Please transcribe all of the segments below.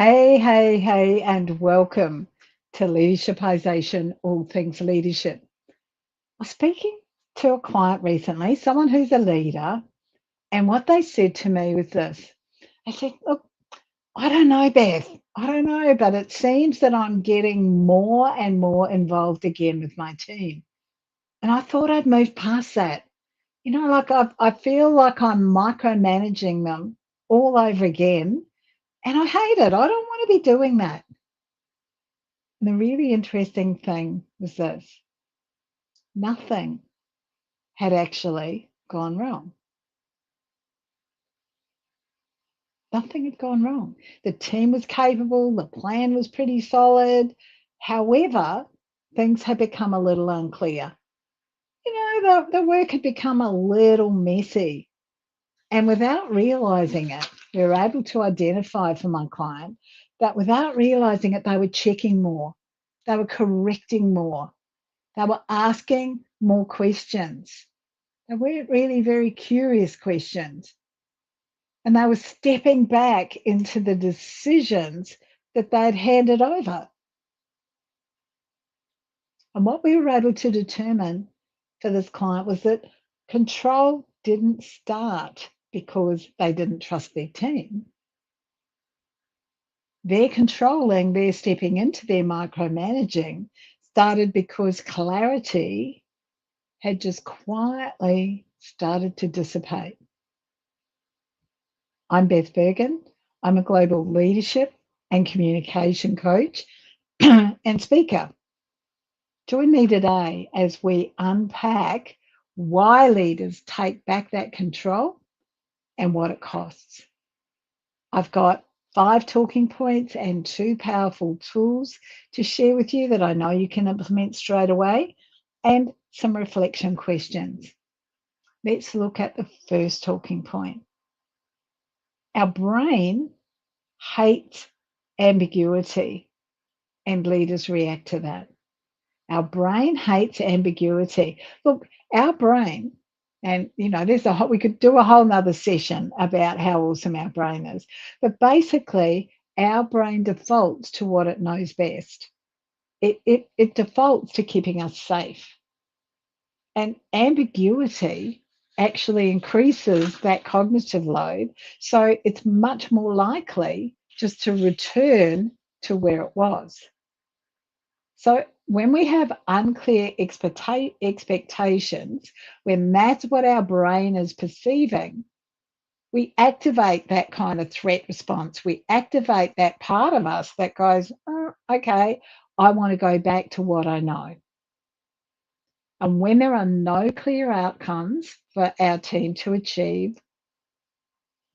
Hey, and welcome to Leadershipisation, all things leadership. I was speaking to a client recently, someone who's a leader, and what they said to me was this. They said, look, I don't know, Beth. I don't know, but it seems that I'm getting more and more involved again with my team. And I thought I'd moved past that. I feel like I'm micromanaging them all over again, and I hate it. I don't want to be doing that. And the really interesting thing was this: nothing had actually gone wrong. Nothing had gone wrong. The team was capable, the plan was pretty solid. However, things had become a little unclear. The work had become a little messy. And without realizing it, we were able to identify for my client that without realizing it, they were checking more, they were correcting more, they were asking more questions. They weren't really very curious questions. And they were stepping back into the decisions that they'd handed over. And what we were able to determine for this client was that control didn't start because they didn't trust their team. Their controlling, their stepping into their micromanaging started because clarity had just quietly started to dissipate. I'm Beth Bergen. I'm a global leadership and communication coach and speaker. Join me today as we unpack why leaders take back that control and what it costs. I've got 5 talking points and 2 powerful tools to share with you that I know you can implement straight away, and some reflection questions. Let's look at the first talking point. Our brain hates ambiguity, and leaders react to that. Our brain hates ambiguity. Look, our brain, and we could do a whole nother session about how awesome our brain is. But basically, our brain defaults to what it knows best. It defaults to keeping us safe. And ambiguity actually increases that cognitive load. So it's much more likely just to return to where it was. So when we have unclear expectations, when that's what our brain is perceiving, we activate that kind of threat response. We activate that part of us that goes, oh, okay, I want to go back to what I know. And when there are no clear outcomes for our team to achieve,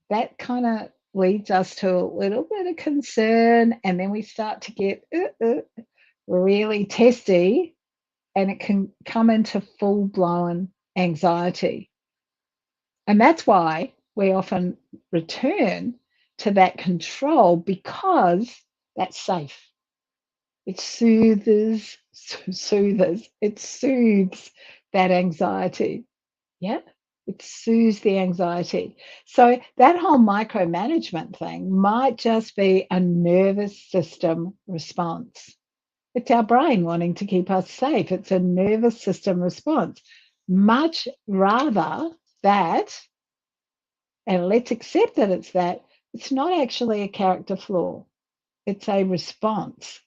that kind of leads us to a little bit of concern. And then we start to get really testy, and it can come into full-blown anxiety. And that's why we often return to that control, because that's safe. It soothes, it soothes that anxiety. Yeah, it soothes the anxiety. So that whole micromanagement thing might just be a nervous system response. It's our brain wanting to keep us safe. It's a nervous system response. Much rather that, and let's accept that it's not actually a character flaw. It's a response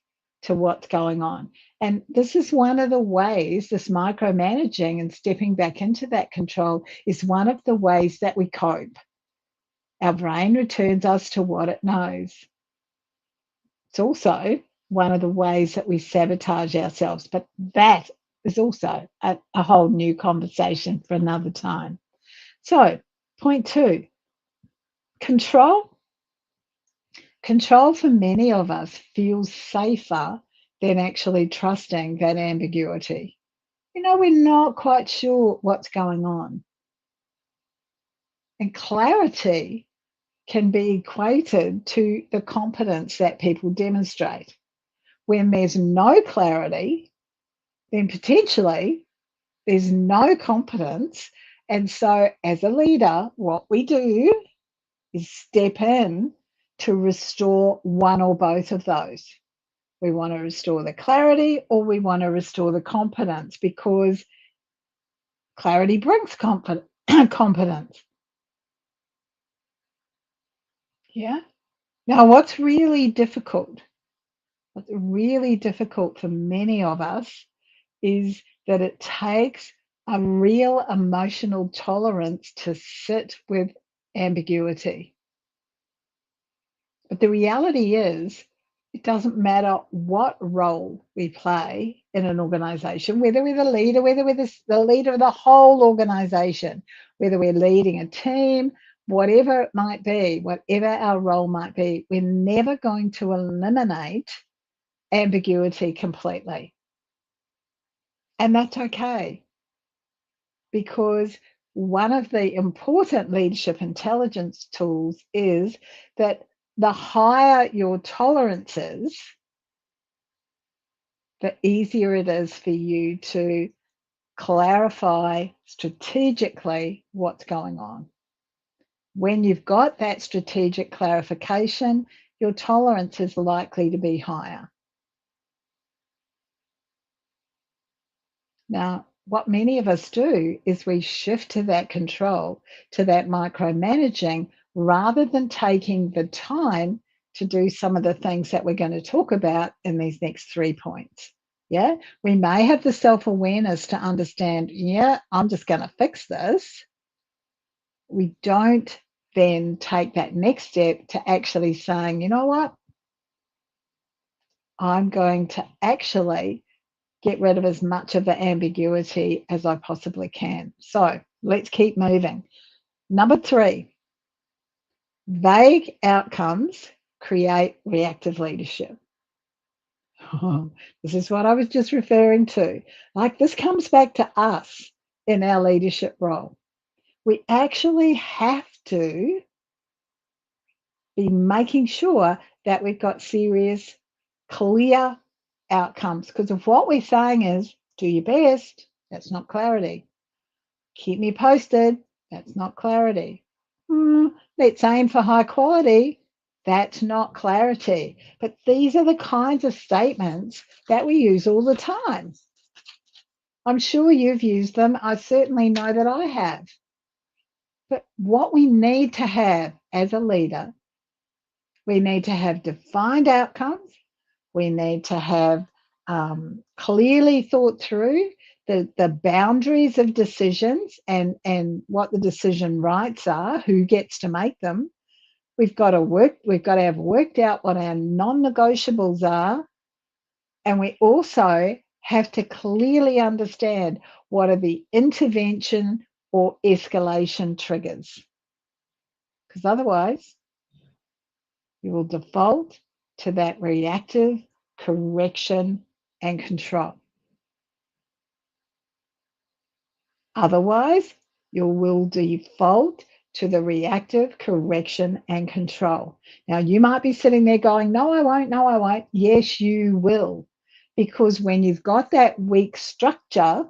to what's going on. And this is one of the ways, this micromanaging and stepping back into that control is one of the ways that we cope. Our brain returns us to what it knows. It's also one of the ways that we sabotage ourselves, but that is also a whole new conversation for another time. So, point 2, control. Control for many of us feels safer than actually trusting that ambiguity. We're not quite sure what's going on. And clarity can be equated to the competence that people demonstrate. When there's no clarity, then potentially there's no competence. And so, as a leader, what we do is step in to restore one or both of those. We want to restore the clarity or we want to restore the competence, because clarity brings competence. Yeah. Now, what's really difficult for many of us is that it takes a real emotional tolerance to sit with ambiguity. But the reality is, it doesn't matter what role we play in an organization, whether we're the leader, whether we're the leader of the whole organization, whether we're leading a team, whatever it might be, whatever our role might be, we're never going to eliminate ambiguity completely. And that's okay, because one of the important leadership intelligence tools is that the higher your tolerance is, the easier it is for you to clarify strategically what's going on. When you've got that strategic clarification, your tolerance is likely to be higher. Now, what many of us do is we shift to that control, to that micromanaging, rather than taking the time to do some of the things that we're going to talk about in these next 3 points. Yeah, we may have the self-awareness to understand, yeah, I'm just going to fix this. We don't then take that next step to actually saying, you know what, I'm going to actually get rid of as much of the ambiguity as I possibly can. So let's keep moving. Number 3, vague outcomes create reactive leadership. This is what I was just referring to. Like, this comes back to us in our leadership role. We actually have to be making sure that we've got serious, clear outcomes. Because if what we're saying is, do your best, that's not clarity. Keep me posted, that's not clarity. Let's aim for high quality, that's not clarity. But these are the kinds of statements that we use all the time. I'm sure you've used them. I certainly know that I have. But what we need to have as a leader, we need to have defined outcomes. We need to have clearly thought through the boundaries of decisions and what the decision rights are, who gets to make them. We've got to have worked out what our non-negotiables are. And we also have to clearly understand what are the intervention or escalation triggers. Because otherwise, you will default to that reactive correction and control. Otherwise, you will default to the reactive correction and control. Now, you might be sitting there going, no, I won't, no, I won't. Yes, you will. Because when you've got that weak structure,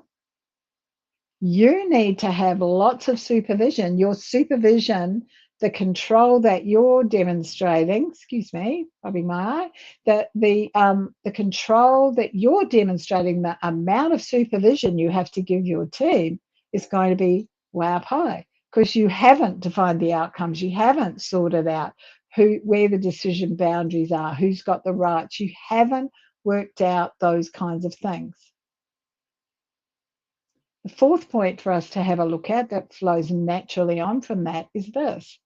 you need to have lots of supervision. Your supervision, the control that you're demonstrating, excuse me, rubbing my eye, the control that you're demonstrating, the amount of supervision you have to give your team is going to be way up high, because you haven't defined the outcomes, you haven't sorted out where the decision boundaries are, who's got the rights, you haven't worked out those kinds of things. The 4th point for us to have a look at that flows naturally on from that is this.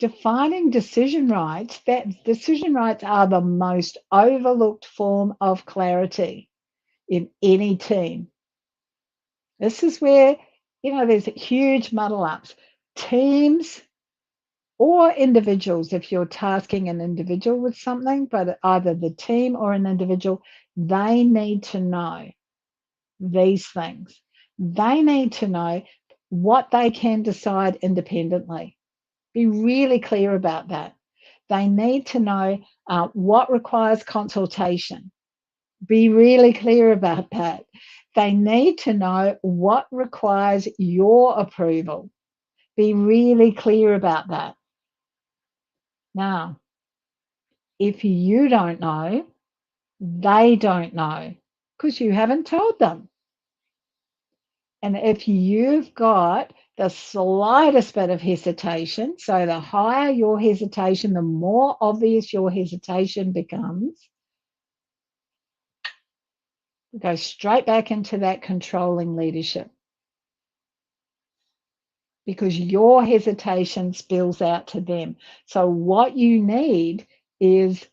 Defining decision rights, that decision rights are the most overlooked form of clarity in any team. This is where, there's huge muddle ups. Teams or individuals, if you're tasking an individual with something, but either the team or an individual, they need to know these things. They need to know what they can decide independently. Be really clear about that. They need to know what requires consultation. Be really clear about that. They need to know what requires your approval. Be really clear about that. Now, if you don't know, they don't know because you haven't told them. And if you've got the slightest bit of hesitation, so the higher your hesitation, the more obvious your hesitation becomes, go straight back into that controlling leadership because your hesitation spills out to them. So what you need is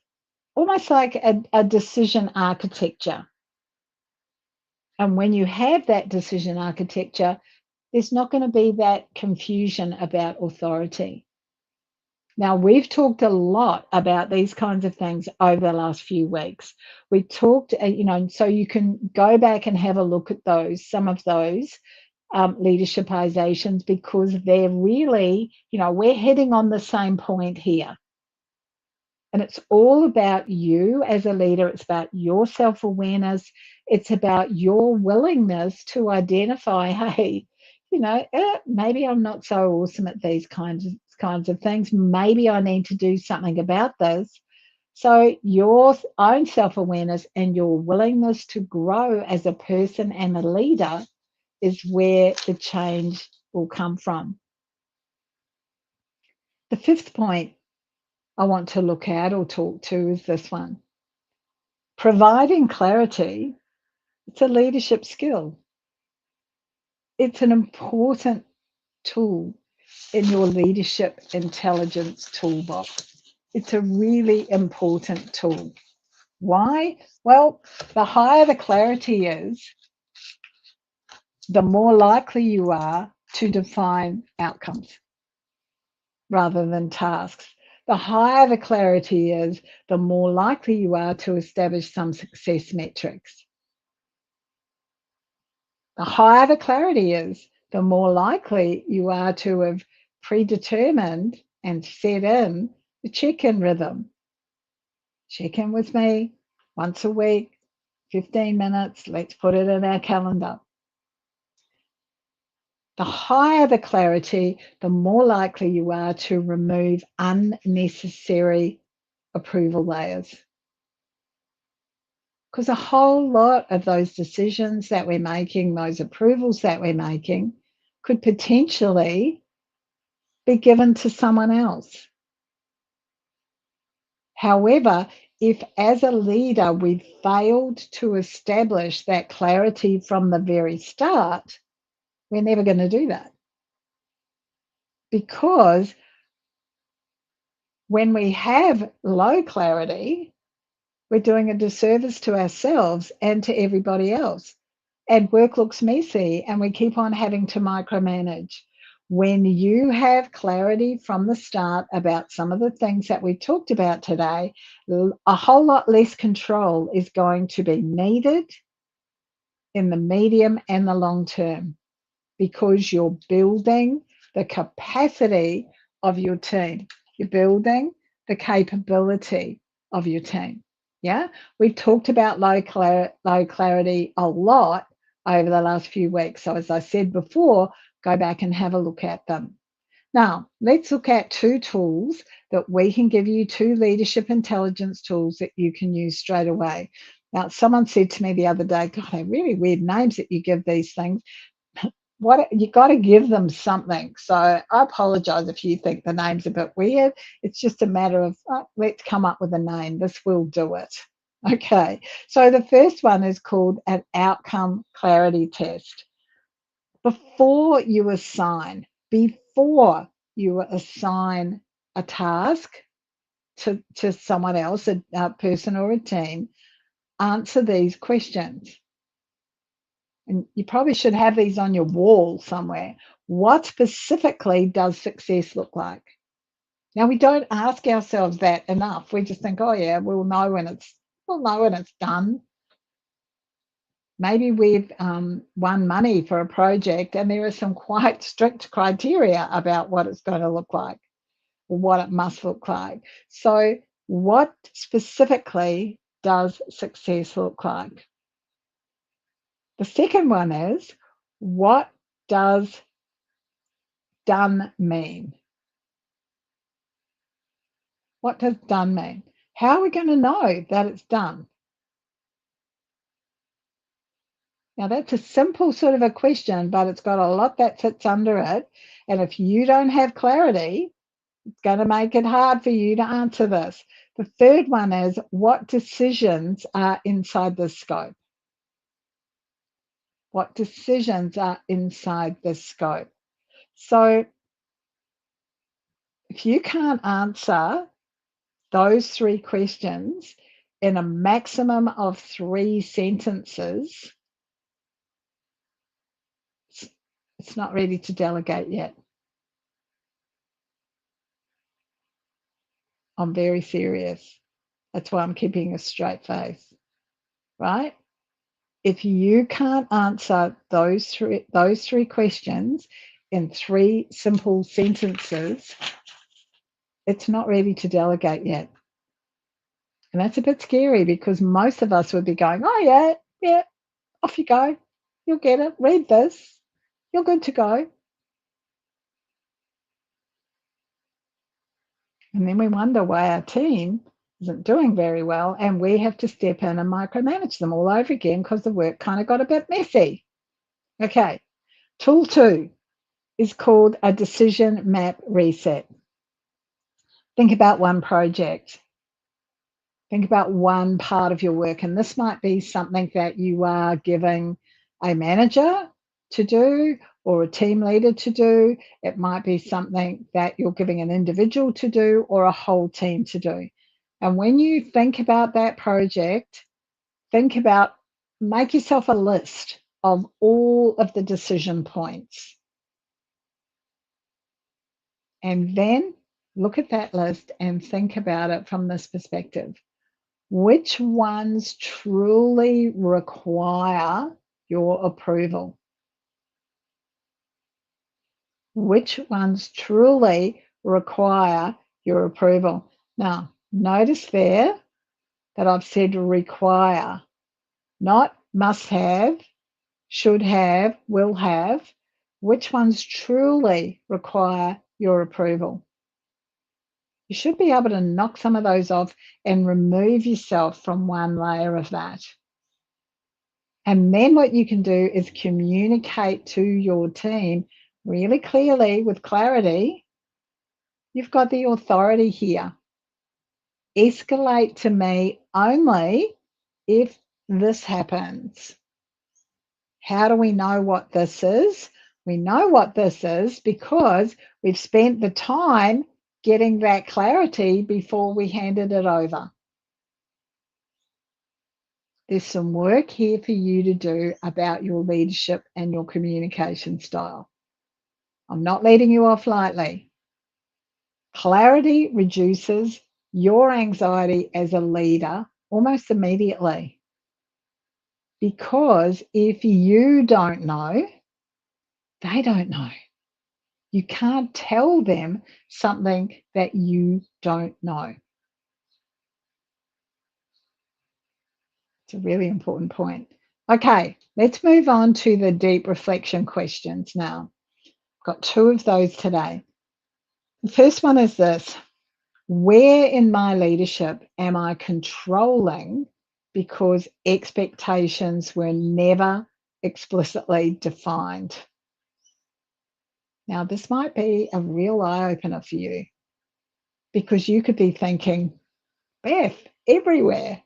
almost like a decision architecture. And when you have that decision architecture, there's not going to be that confusion about authority. Now, we've talked a lot about these kinds of things over the last few weeks. We talked, so you can go back and have a look at some of those leadershipizations, because they're really, we're heading on the same point here. And it's all about you as a leader. It's about your self-awareness. It's about your willingness to identify, hey, maybe I'm not so awesome at these kinds of things. Maybe I need to do something about this. So your own self-awareness and your willingness to grow as a person and a leader is where the change will come from. The fifth point I want to look at or talk to is this one. Providing clarity, it's a leadership skill. It's an important tool in your leadership intelligence toolbox. It's a really important tool. Why? Well, the higher the clarity is, the more likely you are to define outcomes rather than tasks. The higher the clarity is, the more likely you are to establish some success metrics. The higher the clarity is, the more likely you are to have predetermined and set in the check-in rhythm. Check in with me once a week, 15 minutes, let's put it in our calendar. The higher the clarity, the more likely you are to remove unnecessary approval layers. Because a whole lot of those decisions that we're making, those approvals that we're making, could potentially be given to someone else. However, if as a leader we've failed to establish that clarity from the very start, we're never going to do that. Because when we have low clarity, we're doing a disservice to ourselves and to everybody else. And work looks messy and we keep on having to micromanage. When you have clarity from the start about some of the things that we talked about today, a whole lot less control is going to be needed in the medium and the long term, because you're building the capacity of your team. You're building the capability of your team. Yeah, we've talked about low clarity a lot over the last few weeks. So as I said before, go back and have a look at them. Now, let's look at two tools that we can give you, two leadership intelligence tools that you can use straight away. Now, someone said to me the other day, God, they're really weird names that you give these things. What you got to give them something. So I apologize if you think the name's a bit weird. It's just a matter of let's come up with a name. This will do it. Okay. So the first one is called an outcome clarity test. Before you assign a task to someone else, a person or a team, answer these questions. And you probably should have these on your wall somewhere. What specifically does success look like? Now, we don't ask ourselves that enough. We just think, oh yeah, we'll know when it's done. Maybe we've won money for a project and there are some quite strict criteria about what it's going to look like or what it must look like. So what specifically does success look like? The second one is, what does done mean? What does done mean? How are we going to know that it's done? Now, that's a simple sort of a question, but it's got a lot that fits under it. And if you don't have clarity, it's going to make it hard for you to answer this. The third one is, what decisions are inside the scope? What decisions are inside the scope? So if you can't answer those three questions in a maximum of 3 sentences, it's not ready to delegate yet. I'm very serious. That's why I'm keeping a straight face, right? If you can't answer those three questions in 3 simple sentences, it's not ready to delegate yet. And that's a bit scary because most of us would be going, oh, yeah, off you go. You'll get it. Read this. You're good to go. And then we wonder why our team isn't doing very well, and we have to step in and micromanage them all over again because the work kind of got a bit messy. Okay, tool 2 is called a decision map reset. Think about one project. Think about one part of your work, and this might be something that you are giving a manager to do or a team leader to do. It might be something that you're giving an individual to do or a whole team to do. And when you think about that project, make yourself a list of all of the decision points. And then look at that list and think about it from this perspective. Which ones truly require your approval? Which ones truly require your approval? Now, notice there that I've said require, not must have, should have, will have. Which ones truly require your approval? You should be able to knock some of those off and remove yourself from one layer of that. And then what you can do is communicate to your team really clearly with clarity. You've got the authority here. Escalate to me only if this happens. How do we know what this is? We know what this is because we've spent the time getting that clarity before we handed it over. There's some work here for you to do about your leadership and your communication style. I'm not letting you off lightly. Clarity reduces your anxiety as a leader almost immediately. Because if you don't know, they don't know. You can't tell them something that you don't know. It's a really important point. Okay, let's move on to the deep reflection questions now. I've got 2 of those today. The first one is this: where in my leadership am I controlling because expectations were never explicitly defined? Now, this might be a real eye-opener for you because you could be thinking, Beth, everywhere.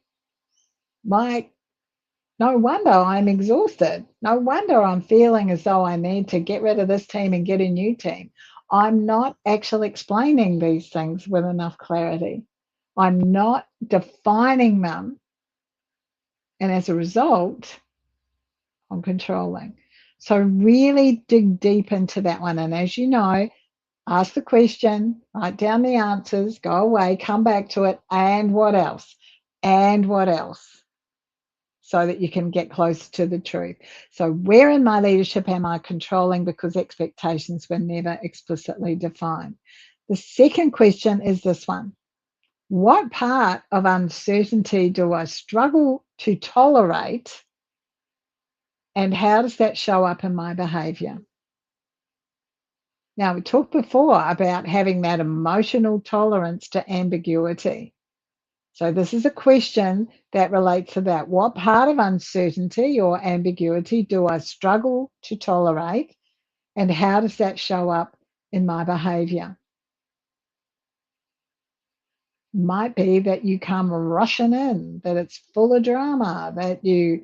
No wonder I'm exhausted. No wonder I'm feeling as though I need to get rid of this team and get a new team. I'm not actually explaining these things with enough clarity. I'm not defining them. And as a result, I'm controlling. So really dig deep into that one. And as you know, ask the question, write down the answers, go away, come back to it. And what else? And what else? So that you can get closer to the truth. So where in my leadership am I controlling because expectations were never explicitly defined? The second question is this one: what part of uncertainty do I struggle to tolerate, and how does that show up in my behavior? Now, we talked before about having that emotional tolerance to ambiguity. So, this is a question that relates to that. What part of uncertainty or ambiguity do I struggle to tolerate? And how does that show up in my behavior? Might be that you come rushing in, that it's full of drama, that you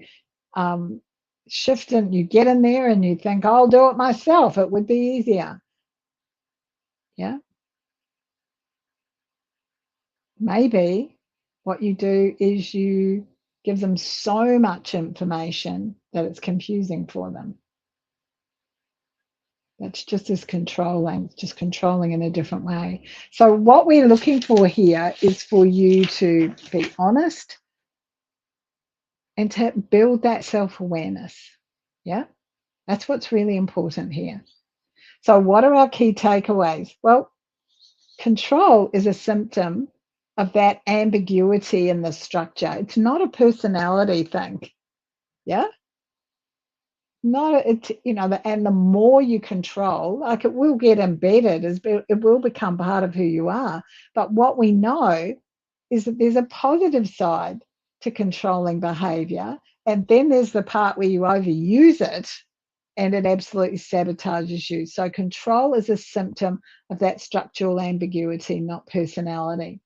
um, shift and you get in there and you think, I'll do it myself. It would be easier. Yeah. Maybe what you do is you give them so much information that it's confusing for them. That's just as controlling, just controlling in a different way. So, what we're looking for here is for you to be honest and to build that self awareness. Yeah, that's what's really important here. So, what are our key takeaways? Well, control is a symptom of that ambiguity in the structure. It's not a personality thing. Yeah. No, it's, and the more you control, like it will get embedded, it will become part of who you are. But what we know is that there's a positive side to controlling behavior. And then there's the part where you overuse it and it absolutely sabotages you. So control is a symptom of that structural ambiguity, not personality.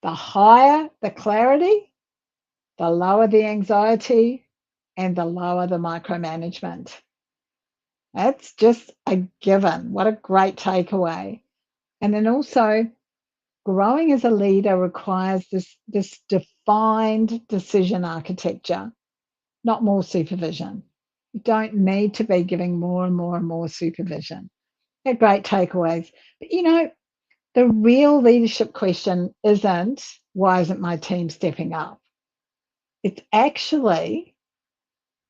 The higher the clarity, the lower the anxiety, and the lower the micromanagement. That's just a given. What a great takeaway. And then also, growing as a leader requires this defined decision architecture, not more supervision. You don't need to be giving more and more and more supervision. They're great takeaways. But the real leadership question isn't, why isn't my team stepping up? It's actually,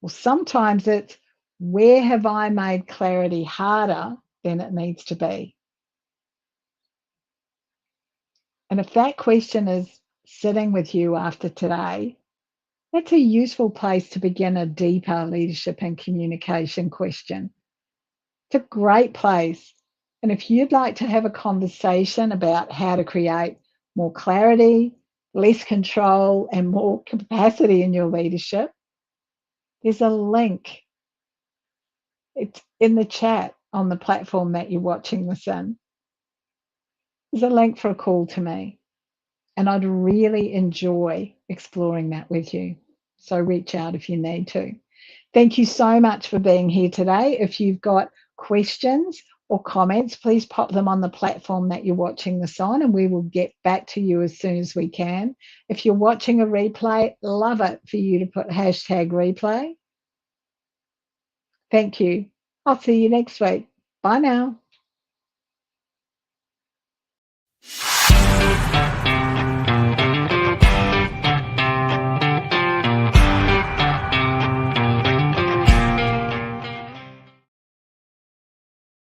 well, sometimes it's, where have I made clarity harder than it needs to be? And if that question is sitting with you after today, that's a useful place to begin a deeper leadership and communication question. It's a great place. And if you'd like to have a conversation about how to create more clarity, less control, and more capacity in your leadership, there's a link. It's in the chat on the platform that you're watching this in. There's a link for a call to me. And I'd really enjoy exploring that with you. So reach out if you need to. Thank you so much for being here today. If you've got questions or comments, please pop them on the platform that you're watching this on, and we will get back to you as soon as we can. If you're watching a replay, love it for you to put #replay. Thank you. I'll see you next week. Bye now.